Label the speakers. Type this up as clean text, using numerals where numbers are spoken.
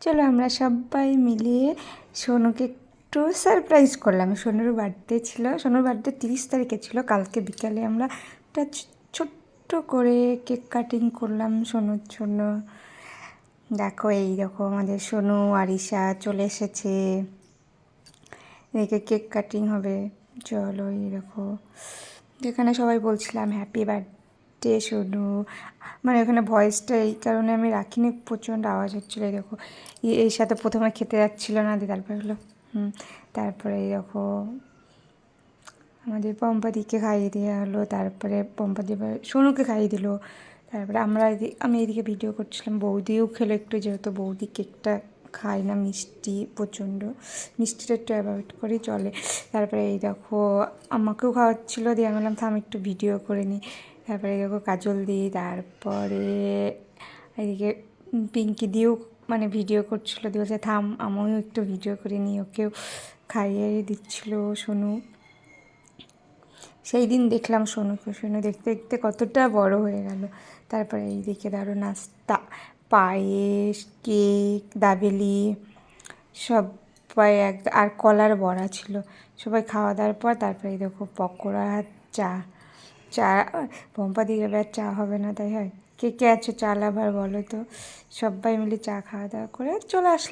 Speaker 1: চলো আমরা সবাই মিলিয়ে সোনুকে একটু সারপ্রাইজ করলাম। সোনুর বার্থডে ছিল, সোনুর বার্থডে 30 তারিখে ছিল। কালকে বিকালে আমরা একটা ছোট্ট করে কেক কাটিং করলাম সোনুর জন্য। দেখো এই দেখো আমাদের সোনু আরিশা চলে এসেছে, এদিকে কেক কাটিং হবে। চলো এই দেখো, যেখানে সবাই বলছিলাম হ্যাপি বার্থডে সোনু, মানে ওখানে ভয়েসটা এই কারণে আমি রাখিনি, প্রচণ্ড আওয়াজ হচ্ছিলো। এই দেখো এর সাথে প্রথমে খেতে যাচ্ছিলো না, দিয়ে তারপরে হলো তারপরে এই দেখো আমাদের পম্পাদিকে খাইয়ে দেওয়া হলো, তারপরে পম্পাদি সোনুকে খাইয়ে দিল। তারপরে আমি এদিকে ভিডিও করছিলাম, বৌদিও খেলো একটু, যেহেতু বৌদি কেকটা খায় না, মিষ্টি প্রচণ্ড, মিষ্টিটা একটু অ্যাভয়েড করেই চলে। তারপরে এই দেখো আমাকেও খাওয়াচ্ছিলো, দিয়ে আমি বললাম থাম একটু ভিডিও করে নিই। তারপরে এই দেখো কাজল দিই, তারপরে এদিকে পিঙ্কি দিয়েও মানে ভিডিও করছিলো, দিয়ে বলছে থাম আমিও একটু ভিডিও করে নিই, ওকেও খাইয়ে দিচ্ছিলো সোনু। সেই দিন দেখলাম সোনুকে, সোনু দেখতে দেখতে কতটা বড় হয়ে গেল। তারপরে এইদিকে ধরো নাস্তা, পায়েস, কেক, দাবেলি সবাই আর কলার বড়া ছিল। সবাই খাওয়া দাওয়ার পর তারপরে এই দেখো পকোড়া, চা। চা পম্পা দিয়ে যাবে, আর চা হবে না তাই হয়? কে কে আছো চা লাভার বলো তো? সবাই মিলে চা খাওয়া দাওয়া করে চলে আসলাম।